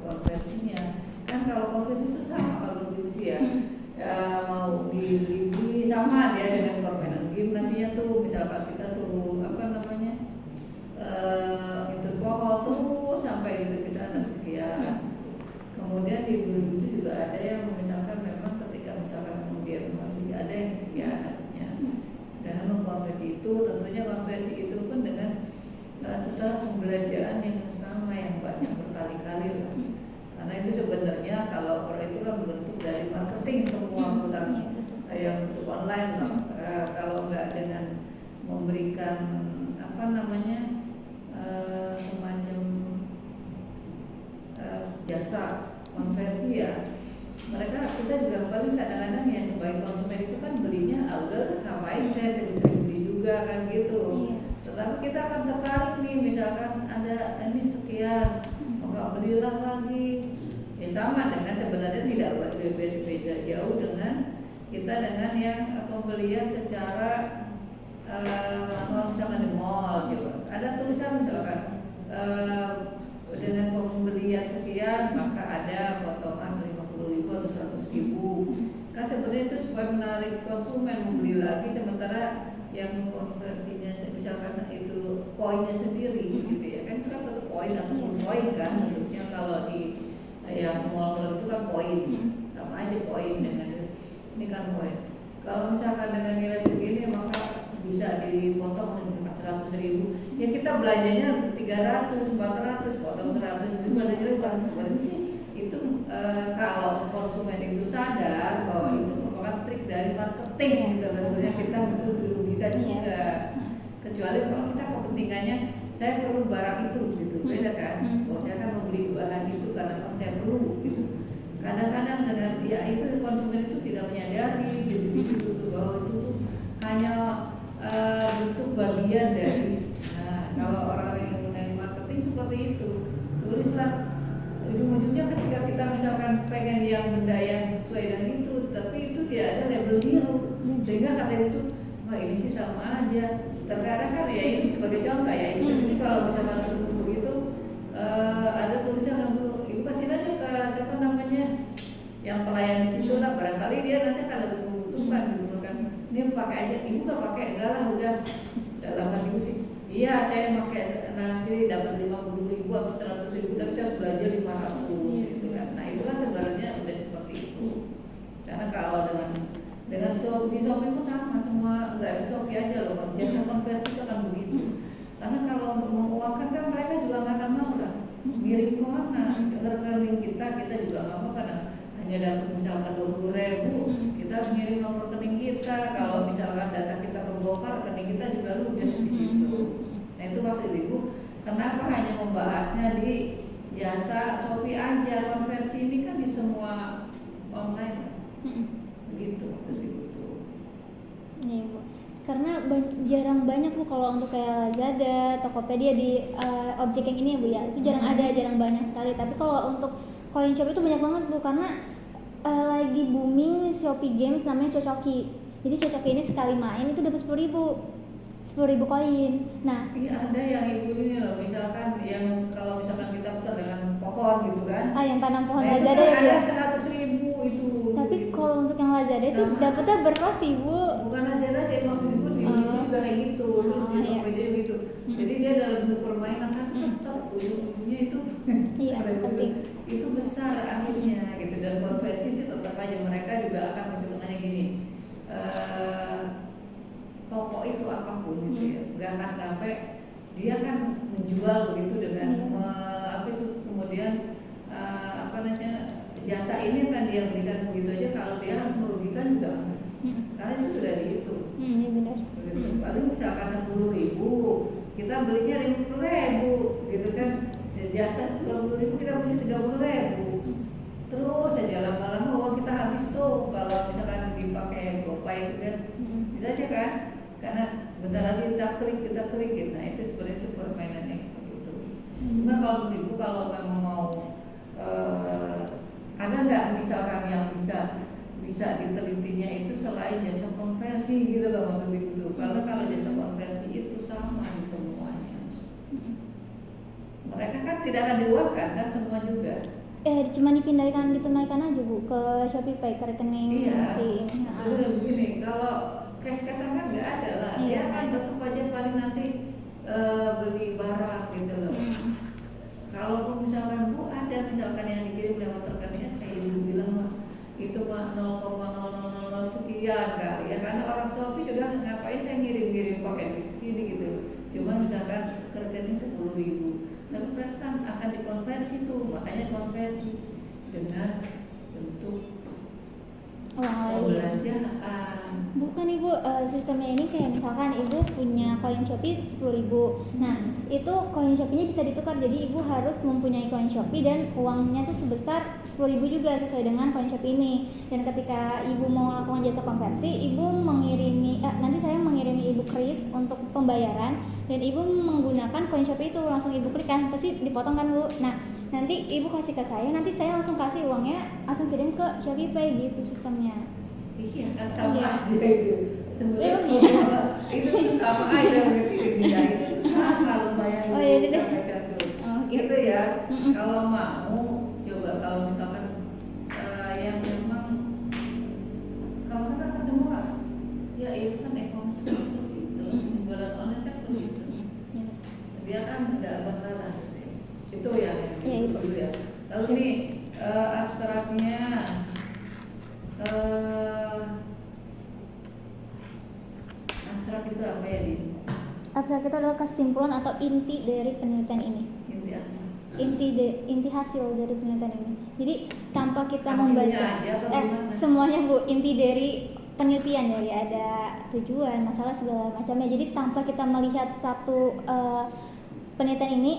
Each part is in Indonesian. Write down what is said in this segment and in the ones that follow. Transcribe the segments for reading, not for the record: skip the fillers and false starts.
konversinya. Kan kalau konversi itu sama kalau di usia mau di sama dia dengan permainan game nantinya tuh, misalkan kita suruh itu pokok terus sampai gitu kita ada sekian. Kemudian di guru itu juga ada yang misalkan memang ketika misalkan kemudian ada yang sekian artinya dengan mengkonversi itu, tentunya konversi itu pun dengan setelah pembelajaran yang sama yang banyak berkali-kali lah. Karena itu sebenarnya kalau itu kan bentuk dari marketing semua bukan yang bentuk online loh. Kalau nggak dengan memberikan semacam jasa konversi ya, kita juga paling kadang-kadang ya sebagai konsumen itu kan belinya udah ngapain saya sering beli juga kan gitu. Tetapi kita akan tertarik nih, misalkan ada ini sekian, nggak belilah lagi. Ya sama dengan sebenarnya tidak beda jauh dengan kita dengan yang pembelian secara misalkan di mall gitu. Ada tulisan misalkan dengan pembelian sekian maka ada potongan 50.000 atau 100.000. Kan sebenarnya itu supaya menarik konsumen membeli lagi, sementara yang konversinya misalkan itu poinnya sendiri gitu ya kan, itu kan tetap poin atau poin kan bentuknya. Kalau di yang mall itu kan poin, sama aja poin dengan ini kan poin. Kalau misalkan dengan nilai segini maka bisa dipotong 400.000, ya kita belanjanya 300, 400, potong 100, itu kan sebenarnya sih itu kalau konsumen itu sadar bahwa itu merupakan trik dari marketing gitu kan, sebenarnya kita betul dirugikan juga. Kecuali kalau kita kepentingannya saya perlu barang itu gitu, beda kan. Bahwa saya akan membeli bahan itu karena memang saya perlu gitu. Kadang-kadang dengan ya itu konsumen itu tidak menyadari gitu di situ tuh bahwa itu tuh hanya bentuk bagian dari. Nah, kalau orang yang mengenai marketing seperti itu, tulislah ujung-ujungnya ketika kita misalkan pengen yang benda yang sesuai dengan itu, tapi itu tidak ada label biru, sehingga kata itu, wah ini sih sama aja. Terkadang kan ya ini sebagai contoh ya, ini kalau misalkan begitu ada tulisan yang belum, ibu kasih aja ke siapa namanya yang pelayan di situ lah, barangkali dia nanti akan lebih membutuhkan gitu kan. Ini pakai aja, ibu kan pakai enggak lah udah dalam hati sih. Iya saya pakai nanti dapat 50.000 atau 100.000, tapi saya harus belanja 500 gitu kan. Nah itu kan sebenarnya udah seperti itu. Karena kalau dengan di Shopee itu sama semua, nggak di Shopee aja loh, jasa konversi itu kan begitu. Karena kalau menguangkan kan mereka juga nggak akan mau lah ngirim ke mana, ke rekening kita juga nggak mau karena hanya dapat misalkan 20.000, kita harus ngirim nomor rekening kita. Kalau misalkan data kita kebongkar, rekening kita juga ludes di situ. Nah itu maksud ibu, kenapa hanya membahasnya di jasa Shopee aja, konversi ini kan di semua online, begitu maksud ibu tuh. Iya bu, karena jarang banyak bu kalau untuk kayak Lazada, Tokopedia di objek yang ini ya bu ya, itu jarang banyak sekali. Tapi kalau untuk koin shop itu banyak banget bu, karena lagi booming Shopee Games namanya Cocoki. Jadi Cocoki ini sekali main itu dapat 10.000 koin. Nah, iya ada yang ibu ini loh, misalkan yang kalau misalkan kita putar dengan pohon gitu kan. Yang tanam pohon nah, Lazada kan ya. Ada 100.000 itu. Tapi gitu. kalau untuk yang Lazada itu dapatnya berkelas sih bu. Bukan Lazada aja, maksud ibu di juga kayak gitu, terus di Tokopedia gitu. Jadi dia dalam bentuk permainan kan tetap ujung-ujungnya itu. Iya, itu besar akhirnya gitu, dan konversi sih tetap aja mereka juga akan perhitungannya gini. Toko itu apapun gitu ya, nggak akan sampai dia kan menjual begitu dengan kemudian jasa ini akan dia berikan begitu aja, kalau dia harus merugikan juga karena itu sudah dihitung. Iya benar. Begitu. Paling misalkan 10.000 kita belinya 50.000 gitu kan, jasa 20.000 kita beli 30.000, terus aja lama-lama uang kita habis tuh kalau misalkan dipakai GoPay itu kan bisa aja kan, karena bentar lagi kita klik gitu. Nah itu sebenarnya itu permainan yang seperti itu. Cuma kalau ibu kalau memang mau ada nggak misalkan yang bisa ditelitinya itu selain jasa konversi gitu loh maksud ibu tuh. Karena kalau jasa konversi itu sama di semuanya. Mereka kan tidak akan diuangkan kan semua juga. cuma ditunaikan aja Bu ke Shopee Pay, ke rekening Iya, si ini. sebenarnya begini, kalau cash-cashan kan nggak ada lah, Iya. dia kan tetap aja paling nanti beli barang gitu loh. Kalaupun misalkan Bu ada misalkan yang dikirim lewat rekeningnya kayak Ibu bilang mah itu mah 0,0000 sekian kali ya, karena orang Shopee juga ngapain saya ngirim-ngirim pakai di sini gitu. Cuma misalkan ke rekening 10.000, tapi mereka kan akan dikonversi tuh, makanya konversi dengan bentuk Uang lain. pembelanjaan. Bukan Ibu, sistemnya ini kayak misalkan Ibu punya koin Shopee 10.000. Nah, itu koin Shopee-nya bisa ditukar. Jadi Ibu harus mempunyai koin Shopee dan uangnya tuh sebesar 10.000 juga sesuai dengan koin Shopee ini. Dan ketika Ibu mau melakukan jasa konversi, Ibu nanti saya mengirimi Ibu kris untuk pembayaran dan Ibu menggunakan koin Shopee itu langsung Ibu klik kan, pasti dipotong kan Bu. Nah, nanti Ibu kasih ke saya, nanti saya langsung kasih uangnya, langsung kirim ke Shopee Pay gitu sistemnya. Iya kan sama Iya. aja itu. Sebenarnya Iya. itu tuh sama aja berarti dia itu tuh sama lumayan. Oh, iya, deh. Mereka tuh. Oh, oke. Gitu ya. Mm-mm. Kalau mau coba kalau misalkan yang memang kalau kan akan semua ya itu kan e-commerce seperti itu. Jualan online kan begitu. Ya. Dia kan nggak bakaran. Itu ya. Iya, itu. Dulu ya. Lalu nih abstraknya abstrak itu apa ya, Din? Abstrak itu adalah kesimpulan atau inti dari penelitian ini. Inti apa? Inti hasil dari penelitian ini. Jadi tanpa kita Hasilnya membaca aja atau gimana? semuanya Bu, inti dari penelitian, dari ada tujuan, masalah segala macamnya. Jadi tanpa kita melihat satu penelitian ini,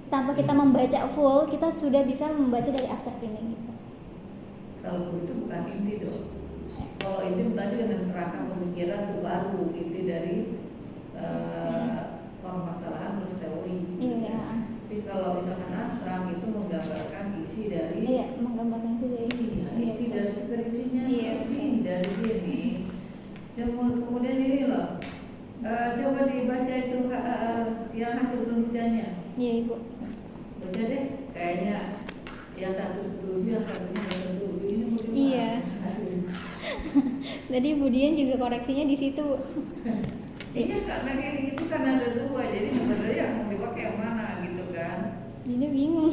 tanpa kita membaca full, kita sudah bisa membaca dari abstrak ini gitu. Kalau begitu bukan inti dong. Kalau inti tadi dengan kerangka pemikiran itu baru inti dari permasalahan plus teori. Iya. Tapi kalau misalkan abstrak itu menggambarkan isi dari Iya, menggambarkan isi dari isi dari skripsinya Iya, seperti betul. ini dari sini. Kemudian ini loh, coba dibaca itu yang hasil penelitiannya. Iya Ibu. Baca deh, kayaknya yang satu setuju, yang satunya nggak setuju. Ini bagaimana Iya. hasilnya? Tadi Bu Dian juga koreksinya di situ. Iya karena kayak gitu kan ada dua, jadi sebenarnya yang mau dipakai yang mana gitu kan? Ini bingung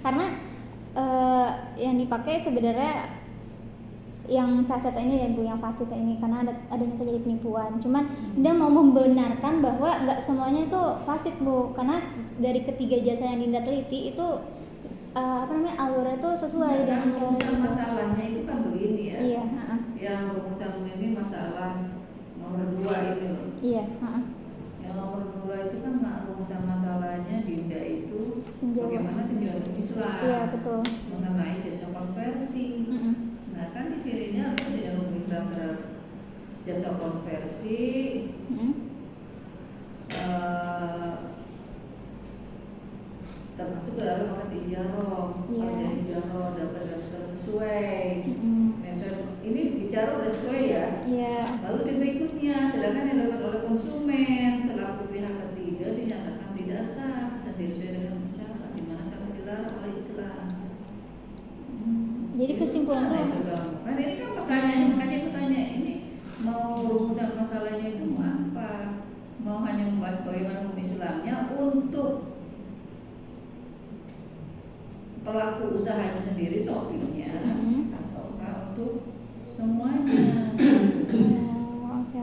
karena yang dipakai sebenarnya yang cacat ini ya Bu, yang fasid ini, karena adanya terjadi penipuan. Cuman Dinda mau membenarkan bahwa nggak semuanya itu fasid Bu, karena dari ketiga jasa yang Dinda teliti itu alurnya itu sesuai Nah, dengan rumusan masalahnya itu kan begini ya. Iya. Yang rumusan ini masalah nomor 2 ini loh. Iya. Yang nomor 2 itu kan rumusan masalahnya Dinda itu Menjawab. bagaimana tinjauan Islam Iya betul. mengenai jasa konversi. Nah kan di sininya aku tidak Islam terhadap jasa konversi. Termasuk dalam akad ijaroh, Iya. perjanjian ijaroh dapat sesuai. Ini bicara udah sesuai ya. Iya. Lalu di berikutnya, sedangkan yang dilakukan oleh konsumen selaku pihak ketiga dinyatakan tidak sah dan tidak sesuai dengan syarat, di mana sangat dilarang oleh Islam. Jadi kesimpulan tuh Kan ini kan pertanyaan, makanya bertanya ini mau rumusan masalahnya itu mau apa? Mau hanya membahas bagaimana hukum Islamnya untuk pelaku usahanya sendiri, Shopee-nya, ataukah untuk semuanya? Oke.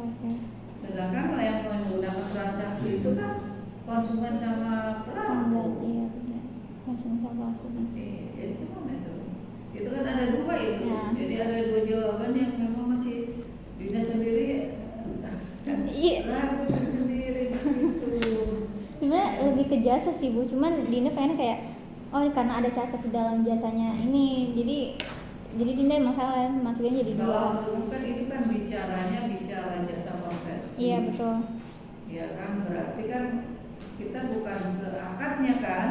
Sedangkan yang menggunakan transaksi itu kan konsumen sama pelaku. Iya benar. Konsumen sama pelaku. Jadi gimana itu? Itu kan ada dua itu. Ya. Jadi ada dua jawaban yang memang masih Dinda sendiri Iya. ragu sendiri di situ. Sebenarnya lebih ke jasa sih Bu, cuman Dinda pengen kayak karena ada cacat di dalam jasanya ini, jadi Dinda emang salah masukin jadi Kalau dua. dulu kan itu kan bicara jasa konversi. Iya betul. Ya kan berarti kan kita bukan ke akadnya kan,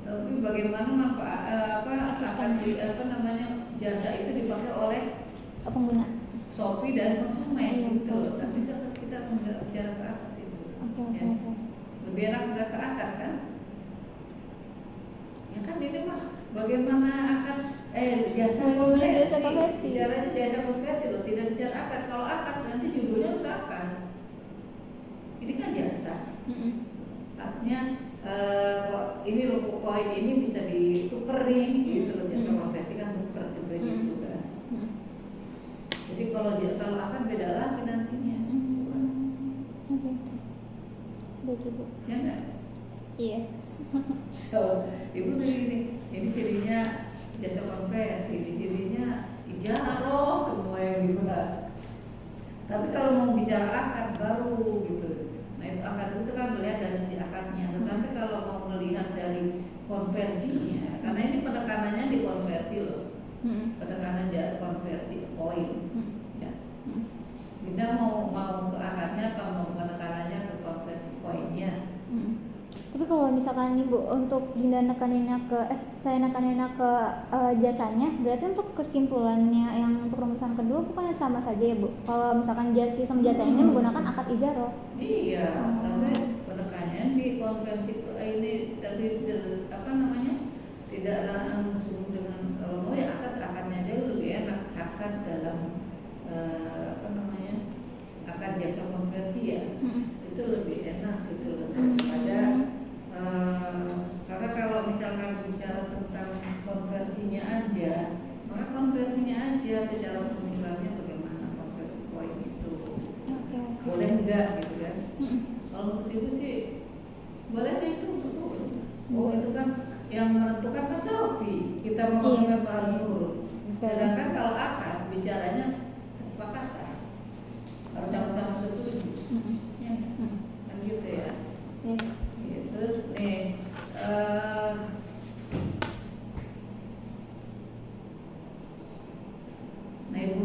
tapi bagaimana jasa itu dipakai oleh Pengguna. Shopee dan konsumen Iya, gitu loh. betul. Tapi kita nggak bicara ke akad itu. Oke. Lebih enak nggak ke akad kan? Ya kan ini mah bagaimana akad Jasa Bagaimana konversi. jasa konversi? Bicaranya jasa konversi loh, tidak bicara akad. Kalau akad nanti judulnya harus akad. Ini kan jasa. Artinya kok ini loh koin ini bisa ditukar nih gitu loh, jasa konversi kan tukar sebenarnya itu kan. Jadi kalau akad beda lagi nantinya. Oke. Baik ibu. Ya enggak? Iya. Kalau ibu tuh ini sirinya jasa konversi, di sirinya ijaroh semua yang dibuat. Tapi kalau mau bicara akad baru gitu, nah itu akad itu kan melihat dari sisi akadnya. Tetapi kalau mau melihat dari konversinya, karena ini penekanannya di konversi loh, penekanan konversi koin. Ya. Tidak mau ke akadnya apa mau penekanannya ke konversi koinnya. Tapi kalau misalkan nih Bu, untuk Dinda nekaninnya saya nekaninnya ke jasanya, berarti untuk kesimpulannya yang untuk rumusan kedua bukannya sama saja ya Bu? Kalau misalkan sistem jasa ini menggunakan akad ijaroh. Iya, tapi penekanannya di konversi ini tapi apa namanya? Tidak langsung dengan kalau mau ya akadnya jauh lebih enak, akad dalam apa namanya? Akad jasa konversi ya. Itu lebih enak gitu loh daripada karena kalau misalkan bicara tentang konversinya aja, maka konversinya aja secara hukum Islamnya bagaimana konversi koin itu, boleh enggak gitu kan? Kalau menurut ibu sih boleh nggak itu betul? Oh itu kan yang menentukan kan Shopee, kita mau konsumen harus nurut. Sedangkan kalau akad bicaranya kesepakatan, harus sama-sama setuju, ya kan gitu ya. Terus nih nah ibu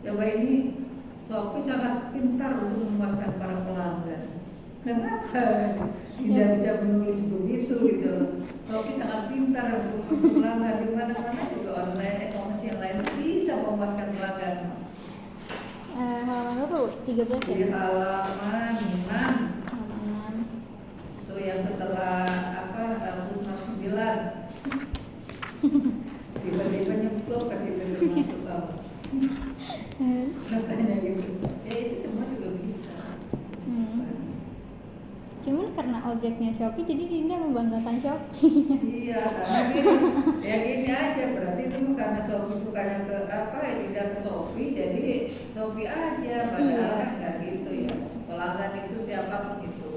coba ini Shopee sangat pintar untuk memuaskan para pelanggan. Kenapa tidak bisa menulis begitu gitu? Shopee sangat pintar untuk pelanggan, di mana-mana juga online e-commerce yang lain bisa memuaskan pelanggan. Halaman berapa Bu? 13 ya? Di halaman 6 itu yang setelah apa halaman 9 tiba-tiba nyemplung ke situ masuk kamu katanya gitu ya itu semua juga bisa. Cuman karena objeknya Shopee jadi Dinda membanggakan Shopee. Iya karena gini ya gini aja berarti itu karena Shopee sukanya ke apa ya tidak ke Shopee jadi Shopee aja padahal kan nggak gitu ya, pelanggan itu siapapun itu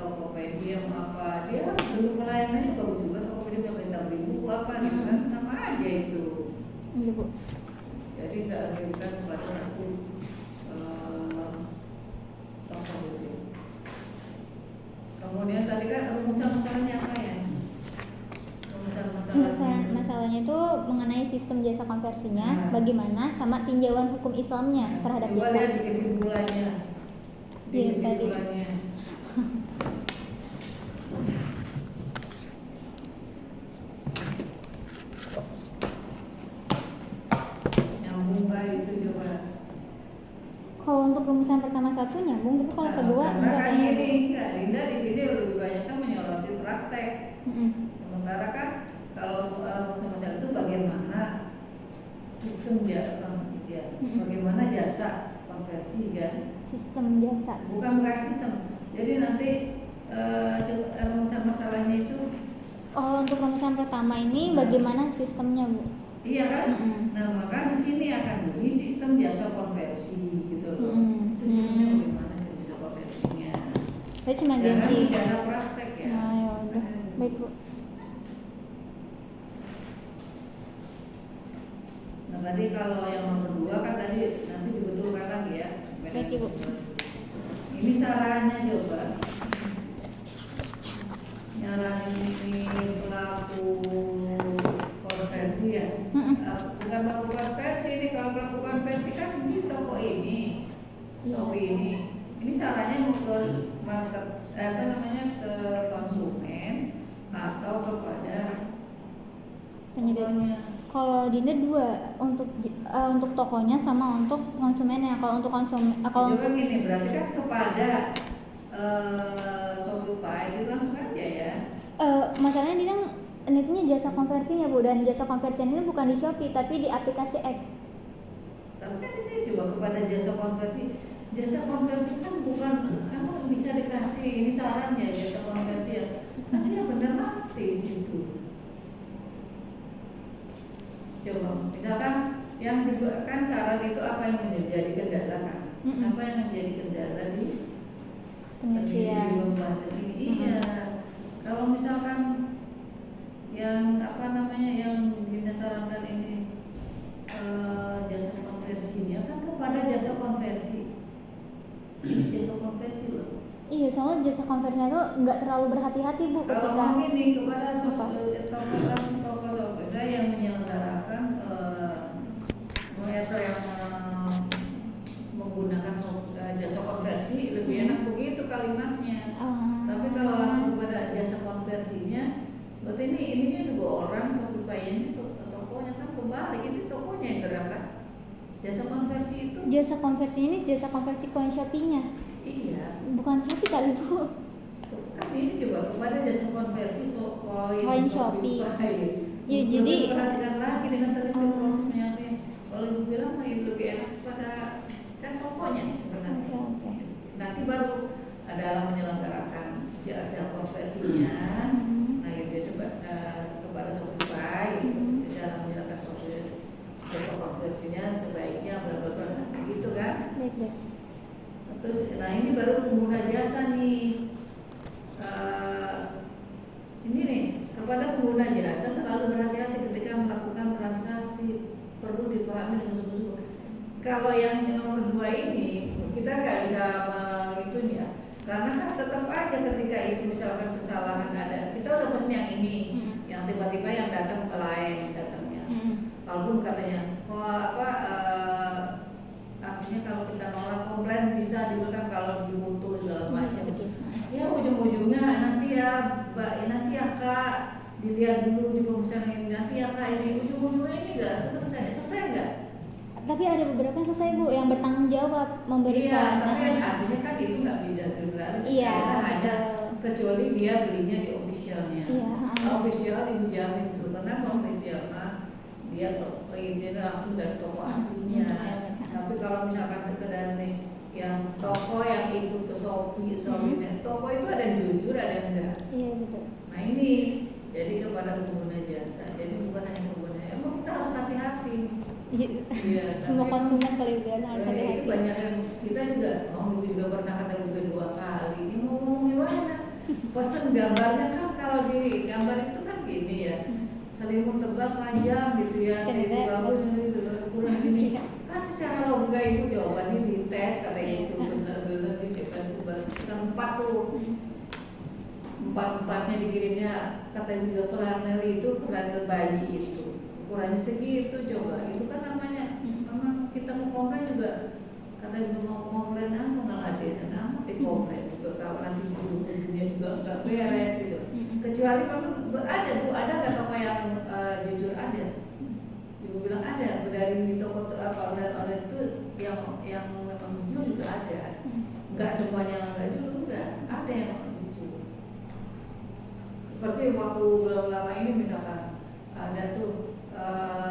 Tokopedia apa dia bentuk pelayanannya bagus juga, Tokopedia yang minta beli buku apa gitu kan sama aja itu. Iya Bu. Jadi nggak akhirkan pada satu toko itu. Kemudian tadi kan rumusan masalahnya apa ya? Masalahnya itu mengenai sistem jasa konversinya, bagaimana sama tinjauan hukum Islamnya terhadap coba jasa. lihat di kesimpulannya. Iya, tadi. Nyambung nggak itu coba? Kalau untuk rumusan pertama satu nyambung, tapi kalau kedua enggak kan kayaknya. ini enggak, Dinda di sini lebih banyak kan menyoroti praktek. Sementara kan kalau rumusan masalah itu bagaimana sistem jasa, ya, bagaimana jasa konversi kan? Sistem jasa. Bukan sistem. Jadi nanti rumusan masalahnya itu. Oh, untuk rumusan pertama ini bagaimana sistemnya Bu? Iya kan? Nah maka di sini akan bunyi sistem jasa konversi gitu loh. Itu sistemnya bagaimana sistem jasa konversinya? Saya cuma ganti. Jangan praktek ya. Nah, ya udah. Baik Bu. Nah tadi kalau yang nomor 2 kan tadi nanti dibetulkan lagi ya. Baik Ibu. Ini sarannya coba. Nyaranin ini pelaku konversi ya. Bukan pelaku konversi ini, kalau pelaku konversi kan di toko ini, Shopee ini sarannya mau ke market ke konsumen atau kepada penyedia. Kalau Dinda dua untuk tokonya sama untuk konsumennya. Kalau untuk kalau untuk gini berarti kan kepada Shopee itu langsung aja ya. Masalahnya penelitiannya jasa konversinya Bu, dan jasa konversinya ini bukan di Shopee tapi di aplikasi X. Tapi kan di sini coba kepada jasa konversi. Jasa konversi kan bukan emang bisa dikasih ini sarannya jasa konversi ya. Tapi yang benar mati di situ. Coba misalkan yang dibuatkan saran itu apa yang menjadi kendala kan? Apa yang menjadi kendala di Penelitian. pembahasan ini? Iya. Kalau misalkan yang apa namanya yang kita sarankan ini jasa konversinya kan kepada jasa konversi. Ini jasa konversi loh. Iya, soalnya jasa konversinya tuh nggak terlalu berhati-hati Bu Kalau ketika mau ini kepada Apa? toko sepeda yang menyelenggarakan atau yang menggunakan jasa konversi lebih enak begitu kalimatnya. Tapi kalau langsung kepada jasa konversinya, berarti ininya juga orang Shopee ini tokonya kan kebalik, ini tokonya yang gerakan. Jasa konversi itu. jasa konversi ini jasa konversi koin Shopee-nya. Iya. Bukan Shopee kali Bu. Kan ini juga kepada jasa konversi Koin Shopee. Ya, Lebih jadi perhatikan lagi dengan teliti prosesnya. Kalau ibu bilang lebih enak pada kan tokonya sebenarnya. Oke. Nanti baru dalam menyelenggarakan jasa konversinya. Nah itu ya coba kepada Shopify dalam menyelenggarakan jasa konversinya sebaiknya bla bla bla gitu kan. Baik. Terus nah ini baru pengguna jasa nih. Ini nih kepada pengguna jasa selalu berhati-hati ketika melakukan transaksi, perlu dipahami dengan sungguh-sungguh. Kalau yang nomor 2 ini kita nggak bisa menghitung ya, karena kan tetap aja ketika itu misalkan kesalahan ada, kita udah pesen yang ini, yang tiba-tiba yang datang lain datangnya. Kalaupun katanya, artinya kalau kita nolak komplain bisa diberikan kalau dibutuh segala macam. Ya ujung-ujungnya nanti ya Mbak, nanti ya Kak dilihat dulu di pemesanan ini, nanti ya Kak ini ujung-ujungnya ini nggak selesai nggak? Tapi ada beberapa yang selesai Bu, yang bertanggung jawab Iya, memberikan. tapi artinya kan itu nggak bisa berarti Iya, ada betul. kecuali dia belinya di officialnya. Iya. Official ibu jamin tuh, karena official mah dia ini langsung dari toko aslinya. Tapi kalau misalkan sekedar nih yang toko yang ikut ke Shopee, toko itu ada yang jujur, ada yang enggak. Iya betul. Nah ini jadi kepada pengguna jasa, jadi bukan hanya pengguna, emang kita harus hati-hati. Iya, Semua tapi konsumen kelebihan harus itu hati-hati. banyak yang kita juga, ibu juga pernah kata juga 2 kali. Ini mau ngomong gimana? Pesen gambarnya kan kalau di gambar itu kan gini ya, selimut tebal panjang gitu ya, kayak bagus ini kurang gini. Kan secara logika ibu jawabannya dites kata itu benar-benar gitu kan sempat tuh 4-4-nya dikirimnya kata ibu juga flanel bayi itu ukurannya segitu coba itu kan namanya memang kita mau komplain juga kata ibu mau komplain pengaladen amat dikomplain juga kalau nanti ujungnya juga nggak beres gitu kecuali memang ada nggak toko yang jujur ada. Ibu bilang ada dari toko online itu yang memang jujur juga ada, nggak semuanya nggak jujur, nggak ada yang jujur. Seperti waktu belum lama ini misalkan ada tuh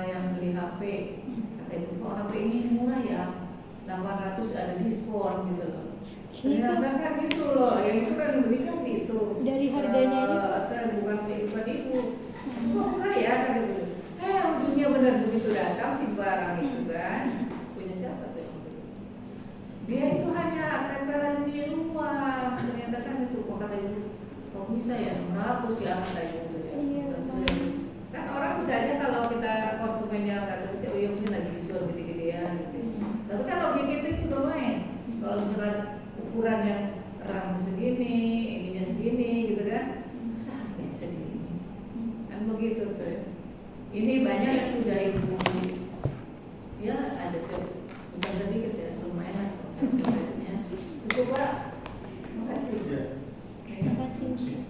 yang beli HP, kata ibu kok HP ini murah ya, 800 ada diskon gitu loh. Ternyata kan gitu loh, yang itu kan dibeli kan gitu. Dari harganya bukan ibu, kok murah ya kan ibu. Ujungnya benar begitu datang si barang itu kan punya siapa tuh? Dia itu hanya tempelan ini luar, ternyata kan itu kok kata ibu kok bisa ya 600 ya kata ibu ya. Kan orang bisa aja kalau kita konsumennya nggak tahu oh ya mungkin lagi disuruh gede-gedean gitu. Tapi kan logik itu juga main. Kalau misalkan ukuran yang rambut segini, ininya segini gitu kan, masa harganya segini? Kan begitu tuh. Ini banyak yang sudah ibu ya ada bukan sedikit ya lumayan cukup Pak. Makasih. Terima kasih.